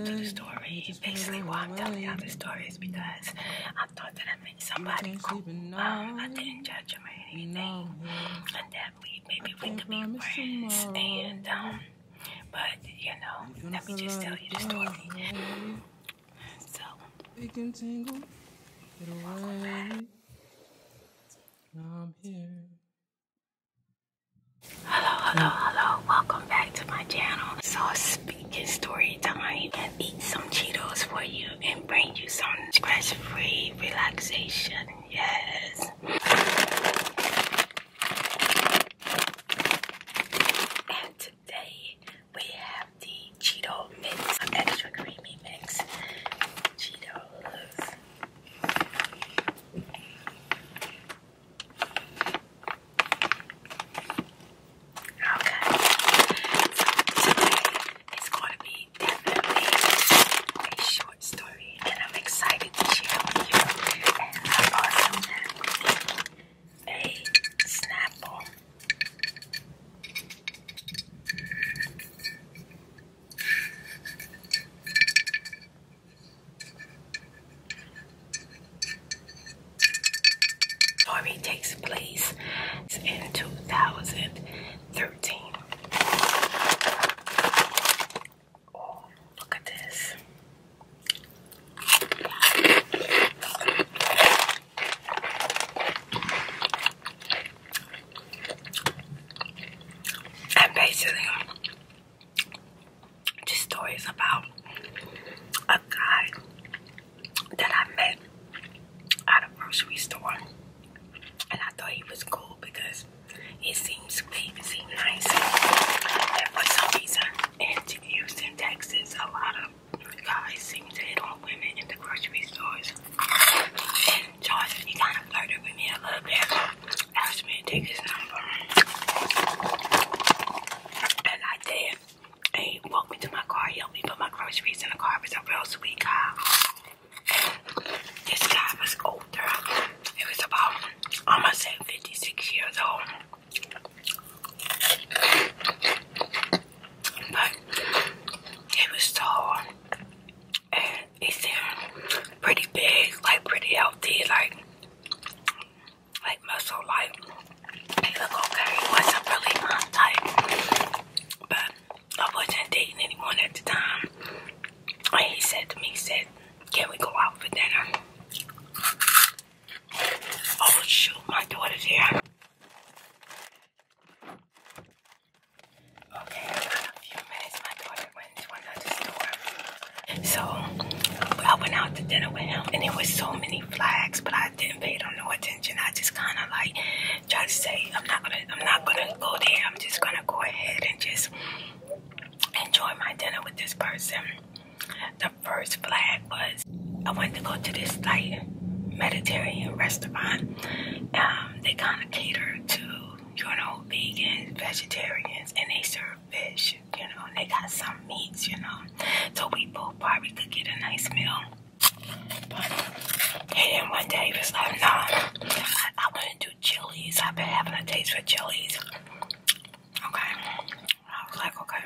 to the story. Basically, why I'm telling y'all the story is because I thought that I met somebody cool. I didn't judge him or anything, and that maybe we could be friends. And but you know, let me just tell you the story. So we can tingle, get away. Now I'm here. Hello, welcome back to my channel. So speaking story time and eat some Cheetos for you and bring you some stress-free relaxation. Yes. And today we have the Cheeto mix, extra creamy mix Cheetos. Story takes place in 2013. Oh, look at this. And basically, this story is about a guy that I met at a grocery store. And I thought he was cool because he seemed sweet, he seemed nice. And for some reason, in Houston, Texas, a lot of guys seem to hit on women in the grocery stores. And Georgia, he kind of flirted with me a little bit. Asked me to take his number. And I did. And he walked me to my car. He helped me put my groceries in the car. He was a real sweet guy. This guy was older. It was about, I must say, 56 years old. But he was tall. And he seemed pretty big, like pretty healthy, like muscle, like he looked okay. He wasn't really my type. But I wasn't dating anyone at the time. And he said to me, can we go out for dinner? Oh shoot, my daughter's here. Okay, in a few minutes my daughter went to another store. So I went out to dinner with him and there was so many flags, but I didn't pay them no attention. I just kinda like tried to say, I'm not gonna go there. I'm just gonna go ahead and just enjoy my dinner with this person. The first flag was I wanted to go to this like Mediterranean restaurant. They kind of cater to, you know, vegans, vegetarians, and they serve fish, you know, and they got some meats, you know. So we both probably could get a nice meal. But and one day he was like, no, I want to do chilies. I've been having a taste for chilies. Okay. I was like, okay,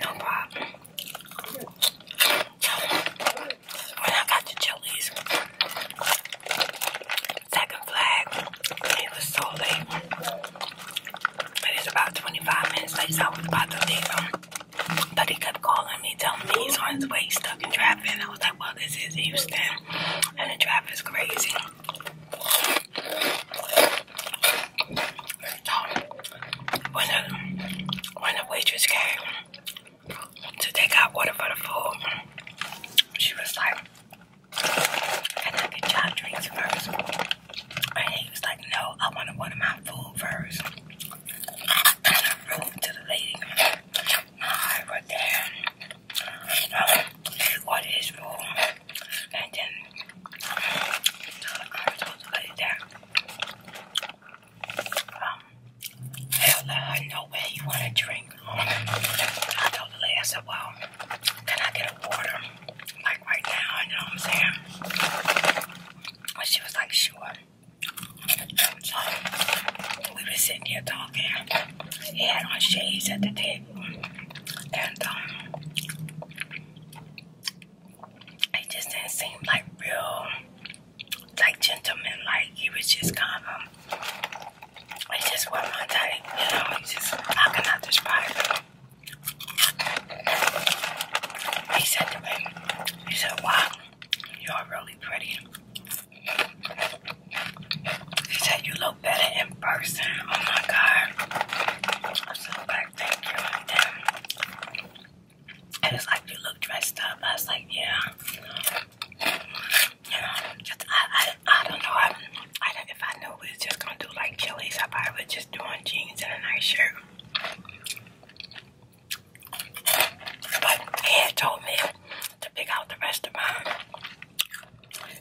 no problem. When I got the chilies, second flag, it was so late. But it's about 25 minutes late, so I was about to leave him. But he kept calling me, telling me he's on his way, stuck in traffic. And I was like, well, this is Houston, and the traffic's crazy. So, when the waitress came to take out order for the food, she was like, can I get y'all drinks first? And he was like, no, I want to order my food first. And I wrote to the lady, I wrote there, he ordered his food. And then I told the lady there, hell, let her know where you want to drink. I told the lady, I said, well, can I get a water? Like right now, you know what I'm saying? And she was like, sure. So we were sitting here talking. He had on shades at the table. And said to me, he said, wow, you're really pretty. He said, you look better in person. Oh my God. I said, like, thank you. And it was like, you look dressed up. I was like, yeah. I don't know. If I knew we was just gonna do like Chili's, I probably would just do on jeans and a nice shirt. But he had told me to pick out the restaurant.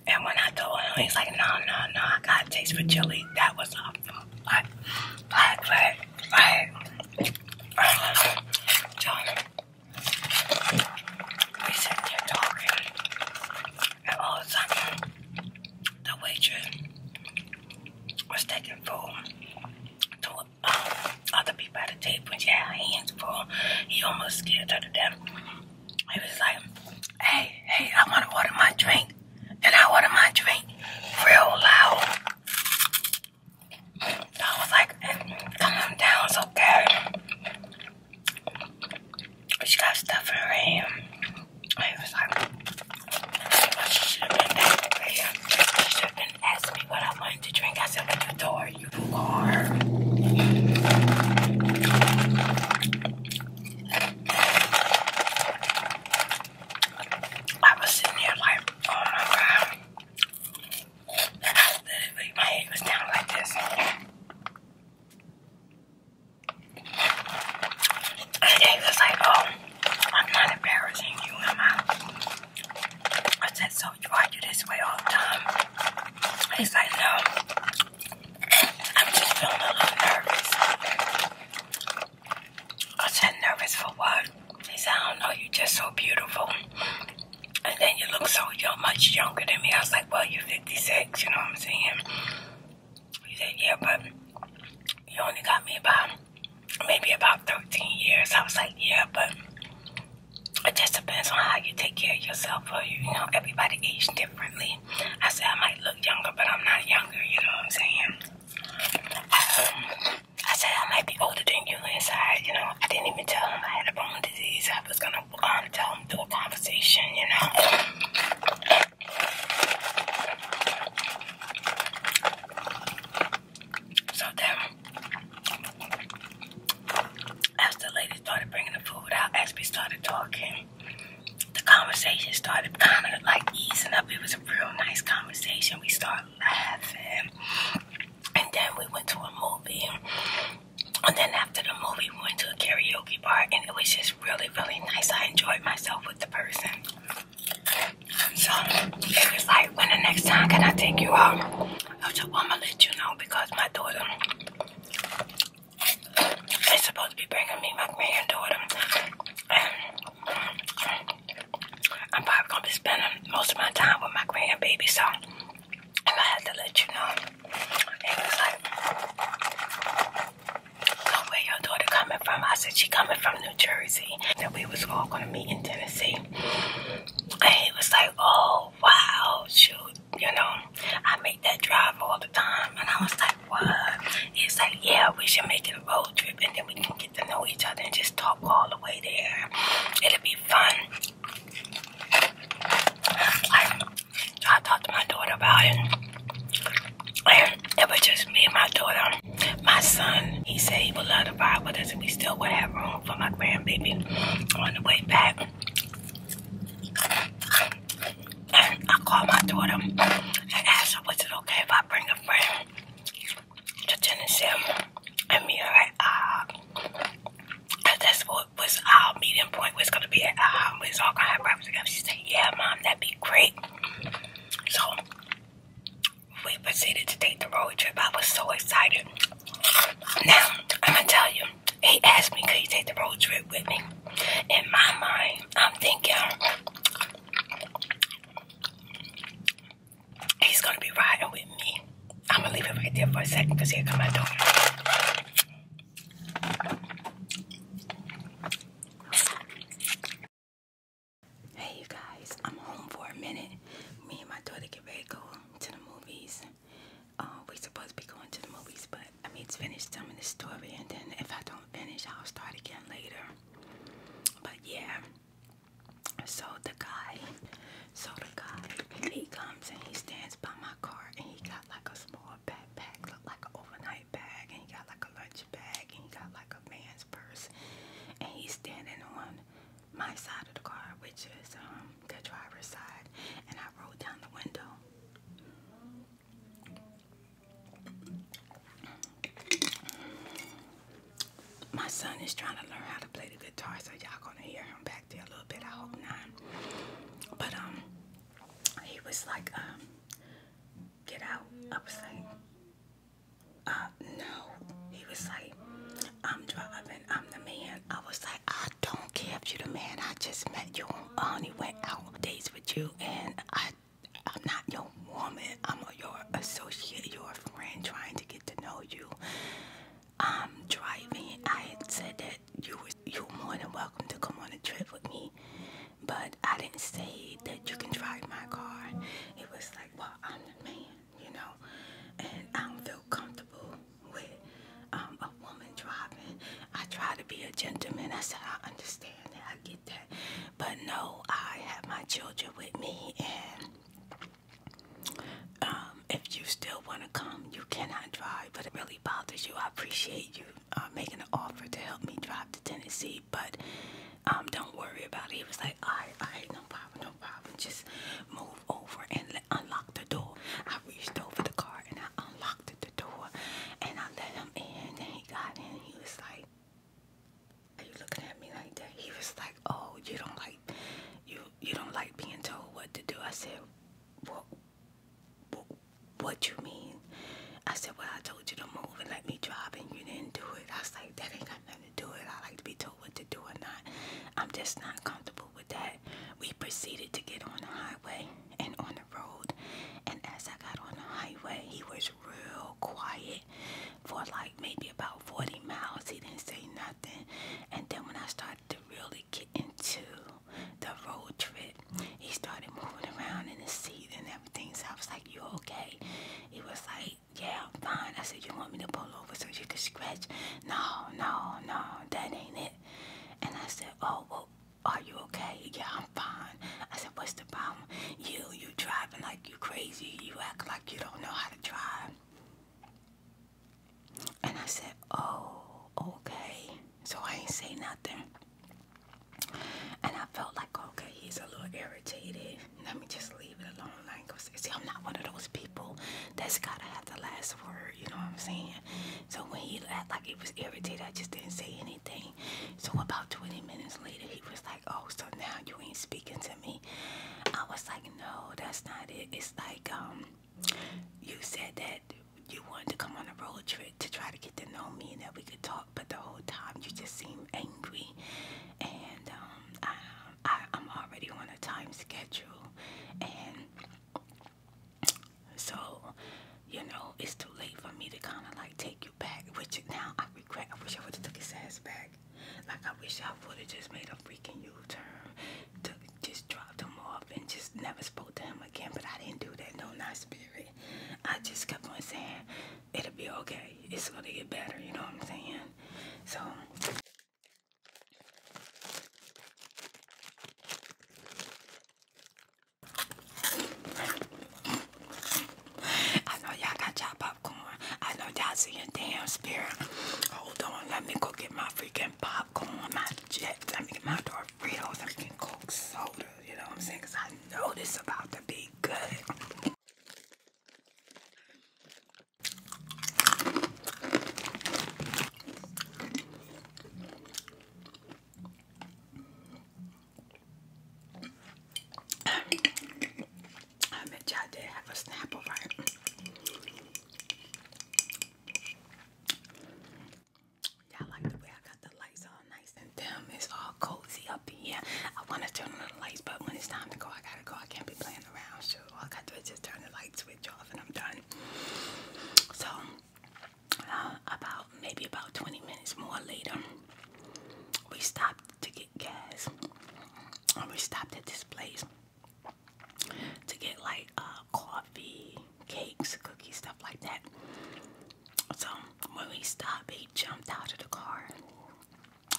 And when I told him, he's like, no, I got a taste for chili. That was a flag. So, we sat there talking. And all of a sudden, the waitress was taking food to other people at the table. She had her hands full. He almost scared her to death. He was like, hey, I want to order my drink. And I ordered my drink real loud. I was like, calm down, it's okay. She got stuff in her hand. He was like, she should have been that way. She should have been asking me what I wanted to drink. I said, what you thought you are? I was sitting here like, oh my God. Literally, my head was down like this. And he was like, oh, I'm not embarrassing you, am I? I said, so you argue this way all the time? He's like, no. I'm just feeling a little nervous. I said, nervous for what? He said, I don't know, you're just so beautiful. And then you look so young, much younger than me. I was like, well, you're 56, you know what I'm saying? He said, yeah, but you only got me maybe about 13 years. I was like, yeah, but it just depends on how you take care of yourself. Or you know, everybody age differently. I said, I might look younger, but I'm not younger, you know what I'm saying? I said, I might be older than you inside, you know. I didn't even tell him I had a bone disease. I was going to tell him through a conversation, you know. So then, as the lady started bringing the food out, as we started talking, the conversation started kind of like easing up. It was a real nice conversation. We started laughing. And then we went to a movie. And then after the movie, we went to a karaoke bar. And it was just really, really nice. I enjoyed myself with the person. So it was like, when the next time can I take you out? I was like, well, I'm going to let you know because my daughter is supposed to be bringing me my granddaughter. And I'm probably going to be spending most of my time with my grandbaby. So I had to let you know. It was like, so where your daughter coming from? I said, she coming from New Jersey. And we was all going to meet in Tennessee. And he was like, oh, wow, shoot. You know, I make that drive all the time. And I was like, what? He's like, yeah, we should make it a road trip. And then we can get to know each other and just talk all the way there. It'll be fun. I talked to my daughter about it. And it was just me and my daughter. My son, he said he would love to ride with us and we still would have room for my grandbaby on the way back. And I called my daughter and asked her, was it okay if I bring a friend to Tennessee and meet her at because that's what was our meeting point was going to be at we was all going to have breakfast together. She said, yeah, Mom, that'd be great. So we proceeded to take the road trip. I was so excited. Now, I'm going to tell you, he asked me, could he take the road trip with me? In my mind, I'm thinking, he's going to be riding with me. I'm going to leave it right there for a second because here come my daughter. Hey, you guys, I'm home for a minute. Me and my daughter get ready to go to the movies. We're supposed to be going to the movies, but I mean, it's finished telling the story, and then if I don't finish, I'll start again later. But yeah, he comes and he stands by my car and he got like a small backpack, look like an overnight bag, and he got like a lunch bag, and he got like a man's purse, and he's standing on my side of the car, which is the driver's side, and I rolled down the window. My son is trying to learn how to play the guitar, so y'all gonna hear him back there a little bit. I hope not. But he was like, get out. I was like, no. He was like, I'm driving. I'm the man. I was like, I don't care if you're the man. I just met you. I only went out dates with you, and I'm not your woman. I'm your associate, your friend, trying to get to know you. I'm driving. I had said that you were more than welcome to come on a trip with me, but I didn't say that you can drive my car. It was like, well, I'm the man, you know, and I don't feel comfortable with a woman driving. I try to be a gentleman. I said, I understand that. I get that. But no, I have my children with me, and if you still want to come, you cannot drive, but it really bothers you. I appreciate you making an offer to help me drive to Tennessee, but don't worry about it. He was like, all right, no problem. Just move over and unlock the door. I reached over the car and I unlocked the door, and I let him in, and he got in. He was like, are you looking at me like that? He was like, oh, you don't like being told what to do. I said, what you mean? I said, well, I told you to move and let me drive, and you didn't do it. I was like, that ain't got nothing to do with it. I like to be told what to do or not. I'm just not comfortable with that. We proceeded to get on the highway and on the road, and as I got on the highway, he was real quiet for like maybe about 40 miles. He didn't say nothing, and then when I started to really get into the road trip, he started moving around in the seat and everything. So I was like, you okay? He was like, yeah, I'm fine. I said, you want me to pull over so you can scratch? No, that ain't it. And I said, oh, well, are you okay? Yeah, I'm fine. I said, what's the problem? You driving like you crazy. You act like you don't know how to drive. And I said, oh, okay. So I ain't say nothing. And I felt like, okay, he's a little irritated. Let me just leave it alone. Like, see, I'm not one of those people that's gotta have the last word, you know what I'm saying? So when he acted like he was irritated, I just didn't say anything. So about 20 minutes later, he was like, oh, so now you ain't speaking to me? I was like, no, that's not it. It's like, you said that you wanted to come on a road trip to try to get to know me and that we could talk, but the whole time you just seemed angry. And I'm already on a time schedule, and so, you know, it's too late for me to kind of like take you back, which now I regret. I wish I would have took his ass back. Like, I wish I would have just made a freaking U-turn, just dropped him off and just never spoke to him again, but I didn't do that. No, not spirit. I just kept on saying, it'll be okay. It's going to get better, you know what I'm saying? So I know y'all got y'all popcorn. I know y'all seeing damn spirit. Hold on, let me go get my freaking popcorn, my jet. Let me get my Doritos. Let me get Coke soda. You know what I'm saying? Because I know this about to be good. I bet y'all did have a Snapple, right? Y'all like the way I got the lights all nice and dim. It's all cozy up in here. I want to turn on the lights, but when it's time to go, I gotta go. I can't be playing around. So all I gotta do is just turn the light switch off and I'm done. So about 20 minutes more later, we stopped to get gas. We stopped at this place to get like coffee, cakes, cookies, stuff like that. So when we stopped, he jumped out of the car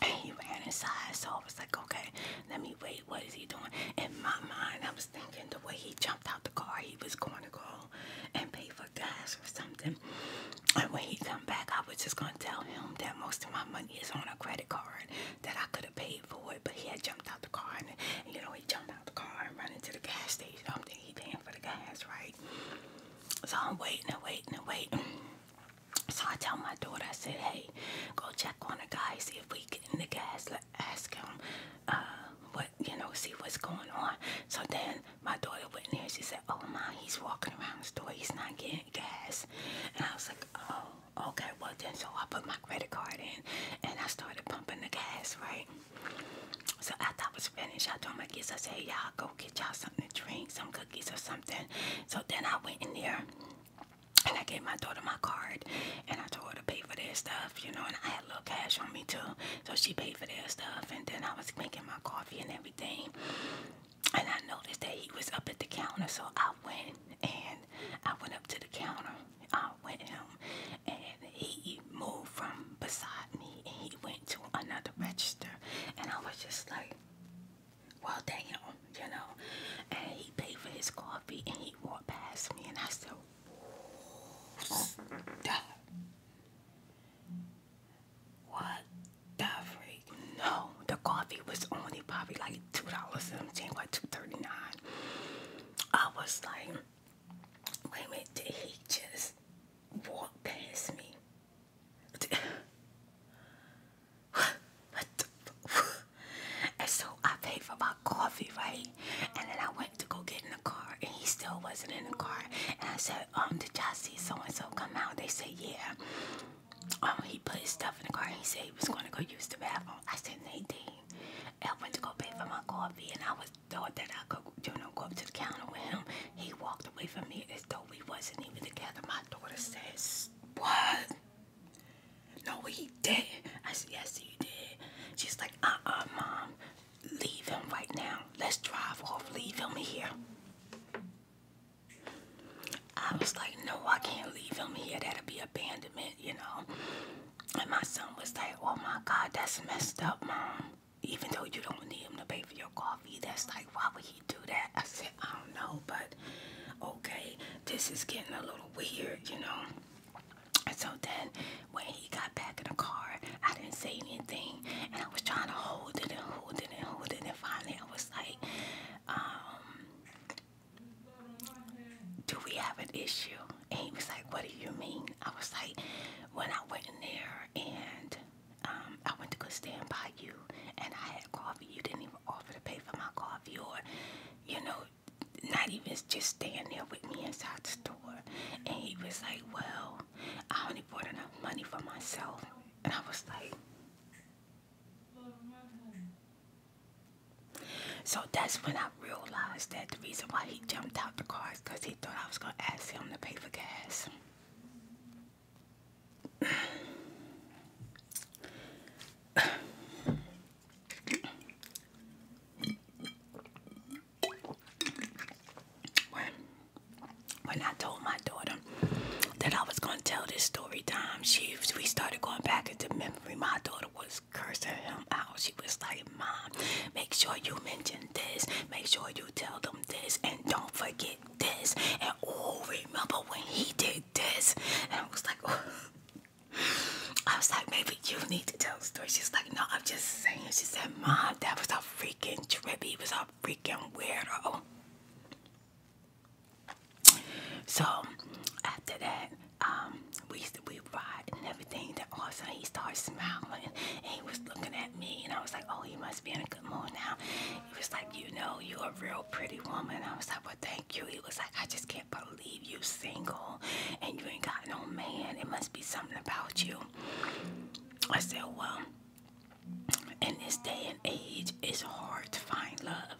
and he ran inside. So I was like, okay, let me wait. What is he doing? So I'm waiting and waiting and waiting. So I tell my daughter, I said, hey, go check on the guy, see if we get in the gas. Ask him what, see what's going on. So then my daughter went in there. She said, oh, Ma, he's walking around the store. He's not getting gas. And I was like, oh, okay. Well, then so I put my credit card in and I started pumping the gas, right? So after I was finished, I told my kids, I said, hey, y'all go get y'all something to drink, some cookies or something. So then I went in there. And I gave my daughter my card, and I told her to pay for their stuff, and I had a little cash on me too. So she paid for their stuff, and then I was making my coffee and everything. And I noticed that he was up at the counter, so I went up to the counter with him, and he moved from beside me, and he went to another register, and I was just like, well, damn, And he paid for his coffee, and he walked past me, and I said, what the freak? No, the coffee was only probably like $2.17, like $2.39. I was like, wait a minute, did he just walk past me? What the? And so I paid for my coffee, right? And then I went to go get in the car, and he still wasn't in the car. And I said, did y'all see so-and-so come out? They said, yeah. He put his stuff in the car, and he said he was going to go use the bathroom. I said, Nadine, I went to go pay for my coffee, and I thought that I could, go up to the counter with him. He walked away from me as though we wasn't even together. My daughter says, what? No, he did. I said, yes, he did. She's like, Mom, leave him right now. Let's drive off. Leave him here. I was like, no, I can't leave him here. That'll be abandonment, And my son was like, oh, my God, that's messed up, Mom. Even though you don't need him to pay for your coffee, that's like, why would he do that? I said, I don't know, but okay, this is getting a little weird, And so then when he got back in the car, I didn't say anything, and I was trying to hold it and hold it and hold it, and finally I was like, do we have an issue? And he was like, what do you mean? I was like, when I went in there and I went to go stand by you and I had coffee, you didn't even offer to pay for my coffee or, not even just stand there with me inside the store. And he was like, well, I only bought enough money for myself. And I was like, so that's when I realized that the reason why he jumped out the car is because he thought I was going to ask him to pay for gas. When I told my daughter that I was going to tell this story time, we started going back into memory. My daughter was cursing him out. She was like, Mom, make sure you mention this. Make sure you tell them this. And don't forget this. And remember when he did this? And I was like, oh. I was like, maybe you need to tell the story. She's like, no, I'm just saying. She said, Mom, that was a freaking trip. He was a freaking weirdo. So after that, we ride and everything. Then all of a sudden he started smiling and he was looking at me, and I was like, oh, he must be in a good mood now. He was like, you're a real pretty woman. I was like, well, thank you. He was like, I just can't believe you single and you ain't got no man. It must be something about you. I said, well, in this day and age, it's hard to find love.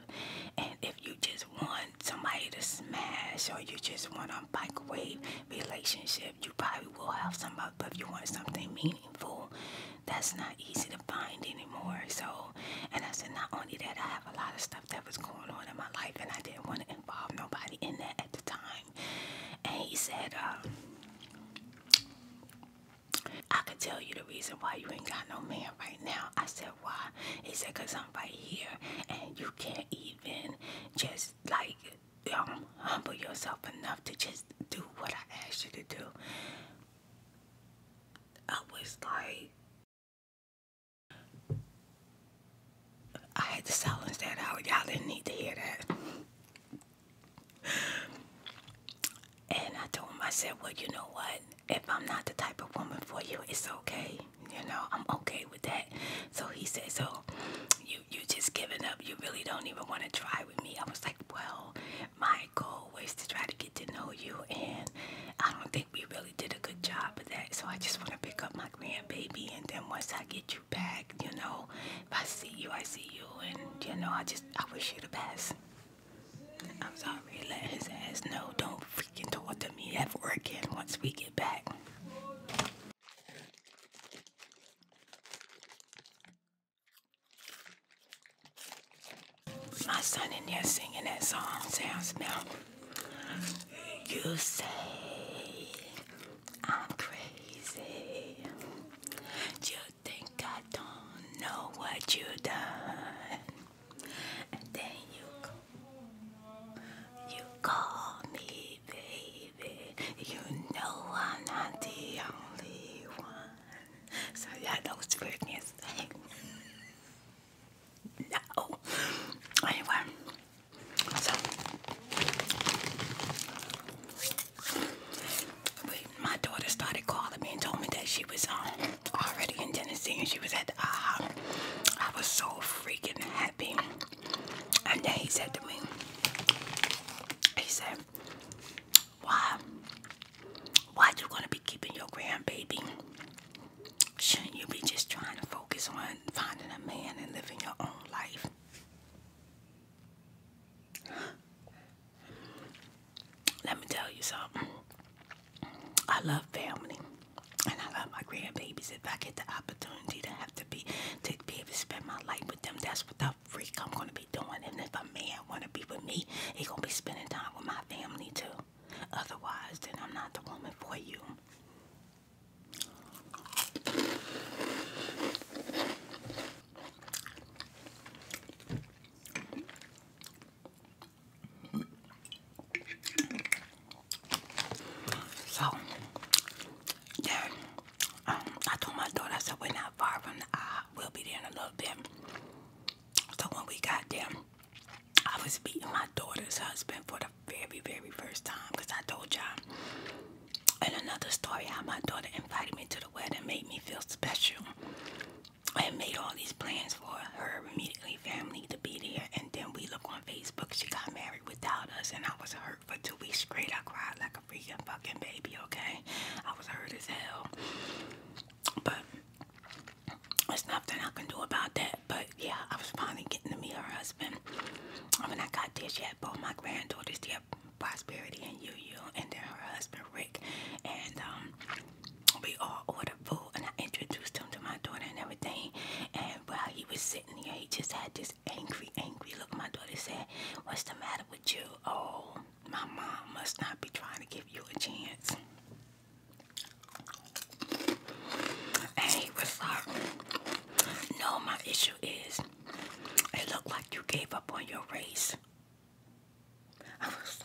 And if you just want somebody to smash or you just want a microwave relationship, you probably will have somebody. But if you want something meaningful, that's not easy to find anymore. So, and I said, not only that, I have a lot of stuff that was going on in my life, and I didn't want to involve nobody in that at the time. And he said, I could tell you the reason why you ain't got no man right now. I said, why? He said, because I'm right here, and you can't even just, like, humble yourself enough to just do what I asked you to do. I was like, I had to silence that out. Y'all didn't need to hear that. And I told my right with me. I was like, well, my goal was to try to get to know you, and I don't think we really did a good job of that. So I just want to pick up my grandbaby, and then once I get you back, you know, if I see you, I see you, and you know, I wish you the best. I'm sorry, let his ass know. Don't freaking talk to me ever again once we get back. My son in there singing that song, Sound Smell. You say I'm crazy. You think I don't know what you done. And then you call me baby. You know I'm not the only one. So yeah, those freaking things. No. Anyway, so my daughter started calling me and told me that she was already in Tennessee and she was at the IHOP. I was so freaking happy. And then he said to me, he said, why you gonna be keeping your grandbaby? Shouldn't you be just trying to focus on finding a man and living your own life? Let me tell you something. I love family, and I love my grandbabies. If I get the opportunity to be able to spend my life with them, that's what the freak I'm gonna be doing. And if a man wanna be with me, he gonna be spending time with my family too. Otherwise, then I'm not the woman for you. So, yeah, I told my daughter, I said, we're not far from the IHOP. We'll be there in a little bit. So when we got there, I was meeting my daughter's husband for the very, very first time, because I told y'all in another story how my daughter invited me to the wedding, made me feel special, and made all these plans for her immediately family to be there. And then we look on Facebook, she got married without us, and I was hurt for 2 weeks straight. I cried like a freaking fucking baby, okay? I was hurt as hell. But there's nothing I can do about that. But yeah, I was finally getting to meet her husband. When I got there, she had both my granddaughters there, Prosperity and Yu, and then her husband Rick. And we all ordered food, and I introduced him to my daughter and everything. And while he was sitting there, he just had this angry look. My daughter said, "What's the matter with you?" "Oh, my mom must not be trying to give you a chance." And he was like, "No, my issue is, it looked like you gave up on your race." I was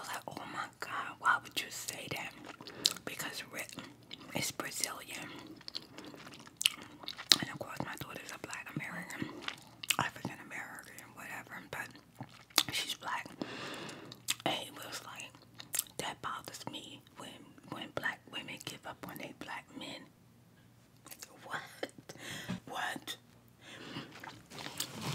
like, oh my God, why would you say that? Because Rick is Brazilian. And of course my daughter's a Black American, African American, whatever, but she's Black. And he was like, that bothers me when Black women give up on their Black men. What?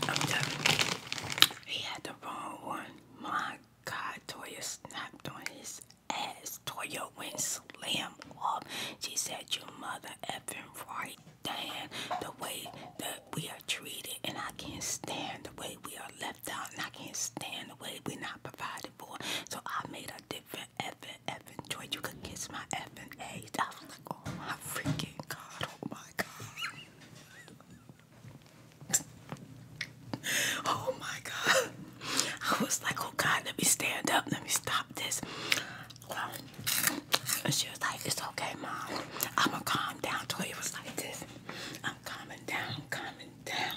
I'm telling you, he had the wrong one. My God, Toya snapped on his ass. Toya went slam off. She said, "You mother effing right, Dan. The way that we are treated, and I can't stand the way we are left out, and I can't stand the way we're not provided for. So I made a different effing choice. You could kiss my effing age." I was like, oh my freaking God, oh my God. Oh my God. I was like, oh God, let me stand up. Let me stop this. And she was like, "It's okay, Mom. I'm going to calm down." Toya was like this. "I'm calming down, calming down."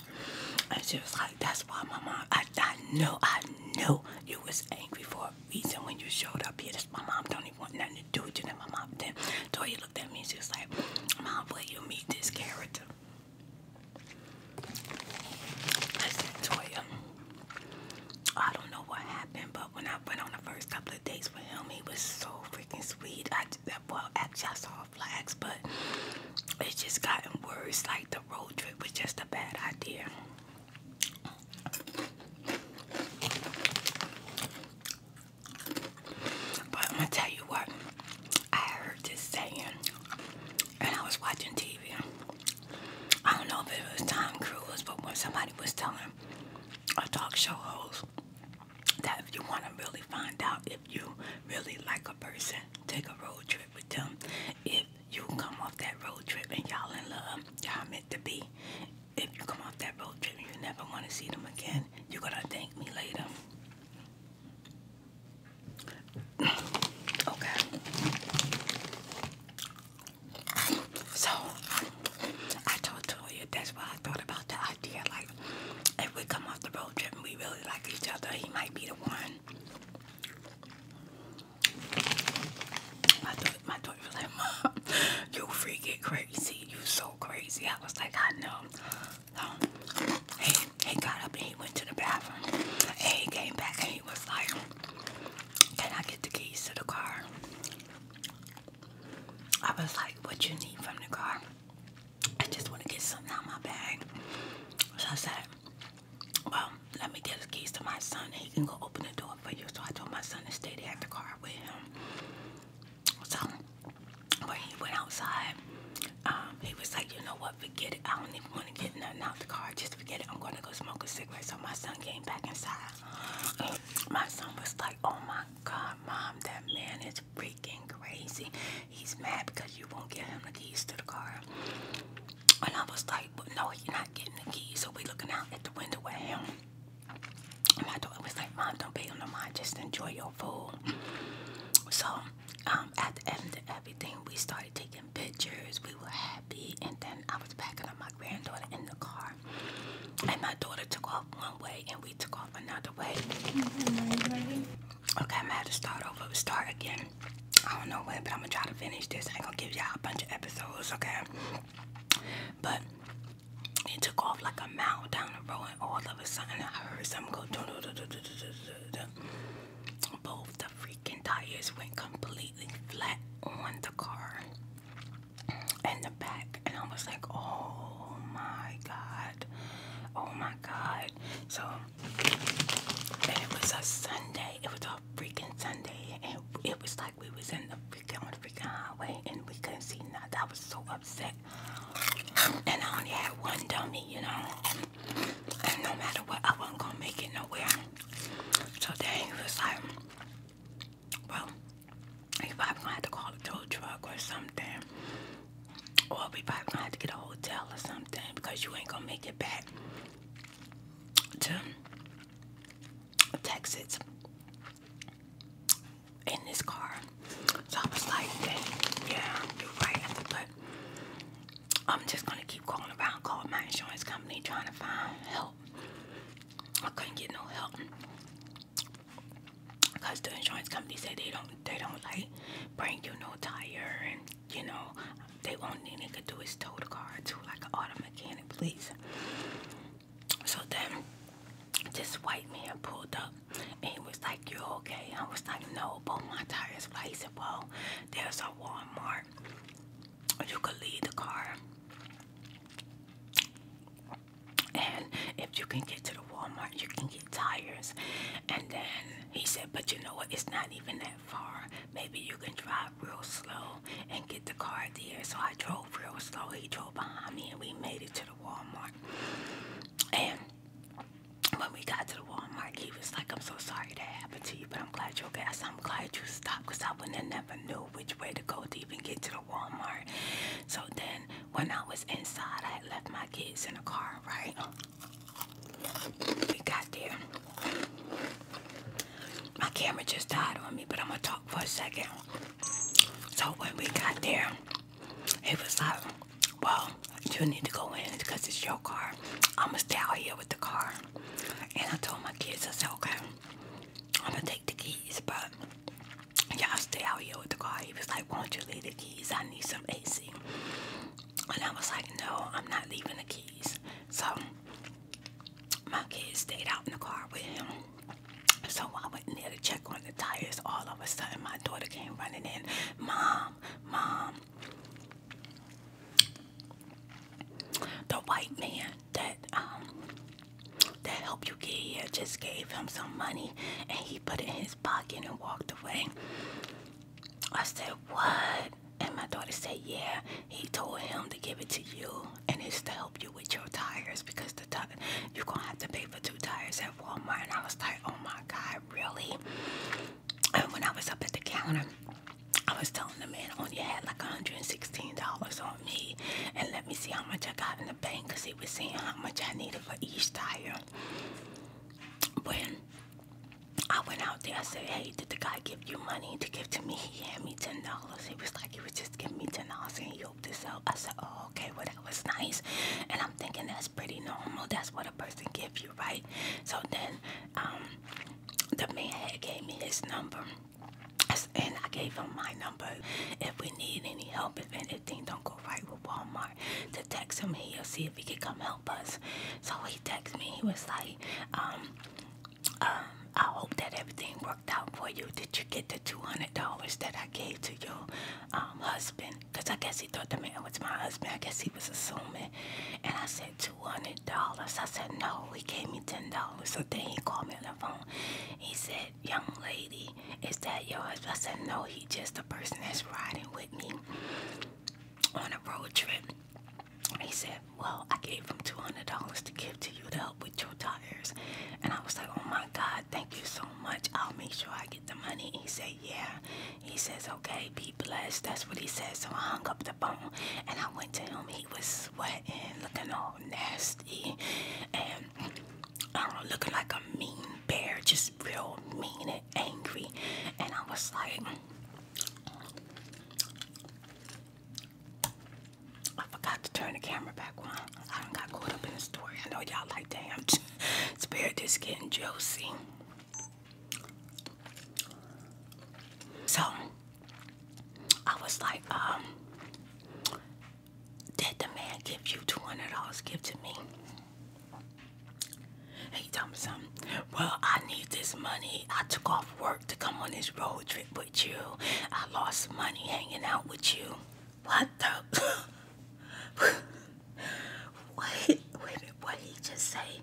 And she was like, "That's why my mom, I know you was angry for a reason when you showed up here. My mom don't even want nothing to do with you." Then my mom, then Toya looked at me and she was like, "Mom, where you meet this character?" I said, "Toya, I don't know what happened, but when I went on the first couple of dates with him, he was so freaking sweet. Well, actually, I saw flags, but it's just gotten worse. Like, the road trip was just a bad idea." talk show host that if you want to really find out if you really like a person, take a road trip with them. If you come off that road trip and y'all in love, y'all meant to be. If you come off that road trip and you never want to see them again, you're gonna thank me later. Okay. So I told Toya that's why I thought about the idea. Like, if we come off the road trip and we really like each other, he might be the one. My daughter was like, Mom, you freaking crazy. You so crazy. I was like, I know. So, he got up and he went to the bathroom. And he came back and he was like, can I get the keys to the car? I was like, what you need from the car? I just want to get something out of my bag. So I said, well, let me get the keys to my son and he can go open the door for you. So I told my son to stay there at the car with him. So when he went outside, he was like, you know what, forget it. I don't even want to get nothing out the car. Just forget it. I'm going to go smoke a cigarette. So my son came back inside. And my son was like, oh my God, Mom, that man is freaking crazy. He's mad because you won't give him the keys to the car. And I was like, but no, you're not getting the keys. So we looking out at the window at him. And my daughter was like, Mom, don't pay him no mind. Just enjoy your food. So at the end of everything, we started taking pictures. We were happy. And then I was packing up my granddaughter in the car. And my daughter took off one way and we took off another way. Okay, I'm gonna have to start over. Start again. I don't know when, but I'm gonna try to finish this. I ain't gonna give y'all a bunch of episodes, okay? But it took off like a mile down the road, and all of a sudden I heard something go. Both the freaking tires went completely flat on the car and the back, and I was like, oh my God, oh my God. So, and it was a Sunday. It was a freaking Sunday, and it was like we was in the freaking highway, and we couldn't see nothing. I was so upset. And I only had one dummy, you know. And no matter what, I wasn't going to make it nowhere. So then he was like, well, he probably going to have to call a tow truck or something. Or we probably going to have to get a hotel or something because you ain't going to make it back to Texas in this car. So I was like, yeah, you're right. But I'm just going to keep calling around, calling my insurance company, trying to find help. I couldn't get no help. Because the insurance company said they don't like bring you no tire, and you know, they only thing they could do is tow the car to like an auto mechanic, please. So then this white man pulled up and he was like, you okay? I was like, no, both my tires flat. He said, well, there's a Walmart. You could leave the car. And if you can get to the Walmart, you can get tires. And then he said, but you know what? It's not even that far. Maybe you can drive real slow and get the car there. So I drove real slow. He drove behind me and we made it to the Walmart. And when we got to the Walmart, he was like, I'm so sorry that happened to you, but I'm glad you're okay. I said, I'm glad you stopped because I would have never knew which way to go to even get to the Walmart. So then when I was inside, I had left my kids in the car, right? We got there. My camera just died on me, but I'm going to talk for a second. So when we got there, he was like, well, you need to go in because it's your car. I'm going to stay out here with the car. And I told my kids, I said, okay, I'm going to take the keys, but y'all stay out here with the car. He was like, won't you leave the keys? I need some AC. And I was like, no, I'm not leaving the keys. So my kids stayed out in the car with him. So I went in there to check on the tires. All of a sudden, my daughter came running in. Mom, the white man that helped you get here just gave him some money and he put it in his pocket and walked away. I said, what? And my daughter said, yeah, he told him to give it to you and it's to help you with your tires because you're going to have to pay for 2 tires at Walmart. was like, oh my God, really? And when I was up at the counter, I was telling the man I only had like $116 on me, and let me see how much I got in the bank, because he was saying how much I needed for each tire. When I went out there, I said, hey, did the guy give you money to give to me? He handed me $10. He was like, he was just giving me $10 and he hoped this out. I said, oh, okay, well, that was nice. And I'm thinking that's pretty normal. That's what a person gives you, right? So then the man had gave me his number. And I gave him my number. If we need any help, if anything don't go right with Walmart, to text him, he'll see if he can come help us. So he texted me. He was like, I hope that everything worked out for you. Did you get the $200 that I gave to your husband? Because I guess he thought the man was my husband. I guess he was assuming. And I said, $200. I said, no, he gave me $10. So then he called me on the phone. He said, young lady, is that your husband? I said, no, he's just a person that's riding with me on a road trip. He said, well, I gave him $200 to give to you to help with your tires. And I was like, oh my God, thank you so much. I'll make sure I get the money. He said, yeah. He says, okay, be blessed. That's what he said. So I hung up the phone and I went to him. He was sweating, looking all nasty, and I don't know, looking like a mean bear, just real mean and angry. And I was like, I forgot to turn the camera back on. I done got caught up in the story. I know y'all like, damn, Spirit is getting juicy. So, I was like, did the man give you $200 give to me? He told me something. Well, I need this money. I took off work to come on this road trip with you. I lost money hanging out with you. What the? Wait, what did he just say?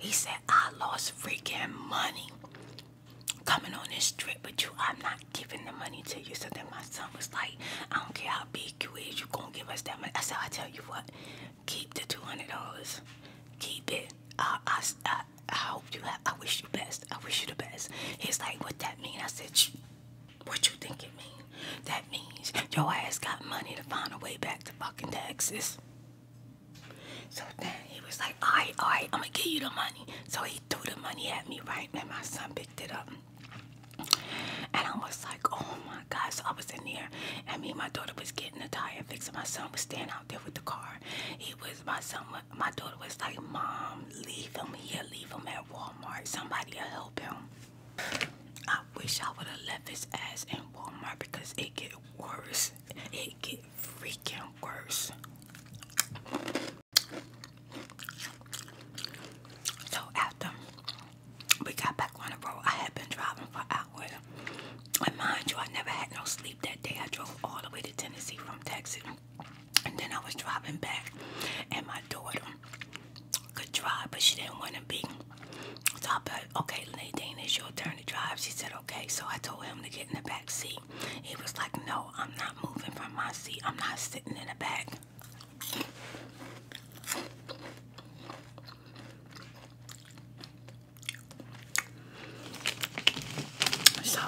He said, I lost freaking money coming on this trip with you. I'm not giving the money to you. So then my son was like, I don't care how big you is, you gonna give us that money. I said, I tell you what, keep the $200. Keep it. I hope you have, I wish you best. I wish you the best. He's like, what that mean? I said, what you think it mean? That means your ass got money to find a way back to fucking Texas. So then he was like, all right, I'm gonna give you the money. So he threw the money at me, right? And my son picked it up. And I was like, oh my God. So I was in there, and me and my daughter was getting a tire fixed. My son was standing out there with the car. My daughter was like, Mom, leave him here, leave him at Walmart. Somebody will help him. I wish I would have left his ass in Walmart, because it get worse. It get freaking worse. So after we got back on the road, I had been driving for hours. And mind you, I never had no sleep that day. I drove all the way to Tennessee from Texas. And then I was driving back, and my daughter could drive, but she didn't want to be. So I said, okay, Nadine, it's your turn to drive. She said, okay. So I told him to get in the back seat. He was like, no, I'm not moving from my seat. I'm not sitting in the back. So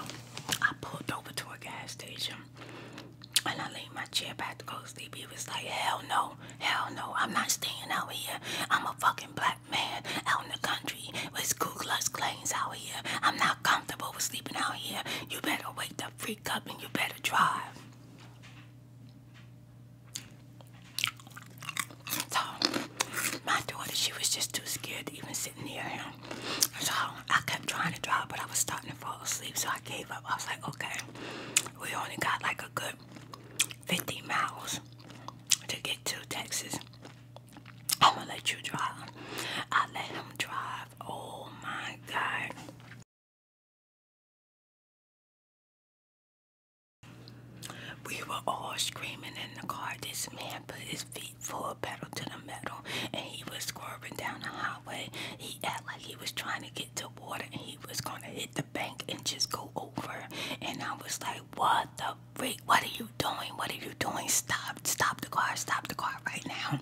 I pulled over to a gas station, and I laid my chair back to go to sleep. He was like, hell no, I'm not staying out here. I'm a fucking black man out in the country with Ku Klux Klans out here. I'm not comfortable with sleeping out here. You better wake the freak up and you better drive. So my daughter, she was just too scared to even sit near him. So I kept trying to drive, but I was starting to fall asleep, so I gave up. I was like, okay, we only got like a good 50 miles to get to Texas. I'm gonna let you drive. I let him drive. Oh my God. We were all screaming in the car. This man put his feet full pedal to the metal, and he was swerving down the highway. He acted like he was trying to get to water, and he was going to hit the bank and just go over. And I was like, what the freak? What are you doing? What are you doing? Stop the car right now.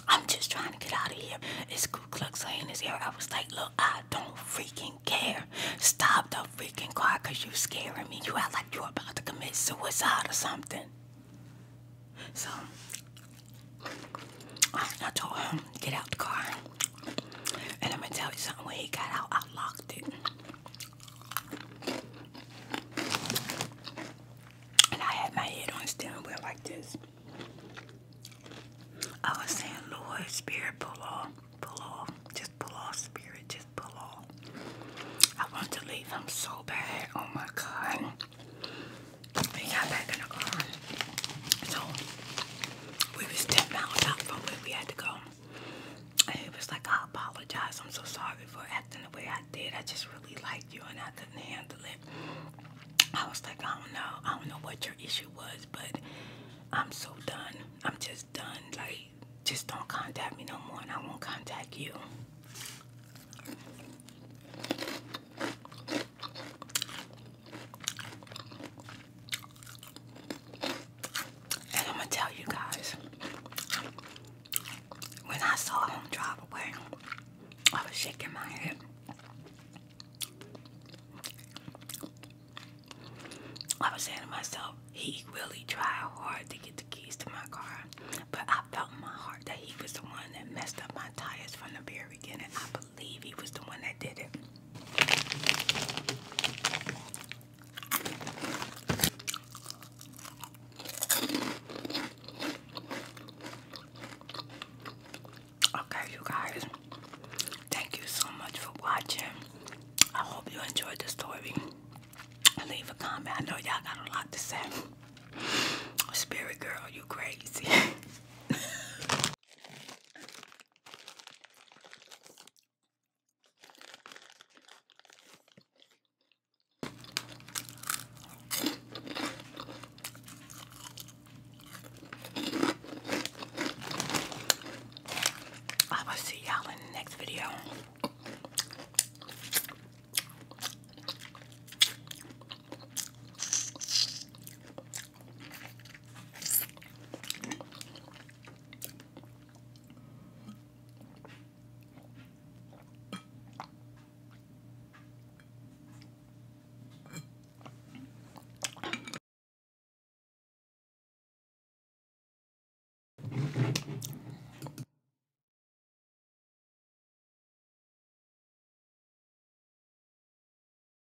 I'm just trying to get out of here. It's Ku Klux Klan is here. I was like, look, I don't freaking care. Stop the freaking car because you scaring me. You act like you're about to commit suicide or something. So, I told him, get out the car. And I'm going to tell you something. When he got out, I locked it. And I had my head on the steering wheel like this. I was saying, Lord, Spirit, pull off. Pull off. Just pull off, Spirit. Just pull off. I want to leave him so bad. Oh, my God. We got back in the car. So, we was 10 miles out from where we had to go. And he was like, I apologize. I'm so sorry for acting the way I did. I just really liked you and I couldn't handle it. I was like, I don't know what your issue was, but I'm so done. I'm just done. Like, just don't contact me no more and I won't contact you. And I'm gonna tell you guys, when I saw him drive away, I was shaking my head. I was saying to myself, he really tried hard to get the keys to my car. But I felt in my heart that he was the one that messed up my tires from the very beginning. I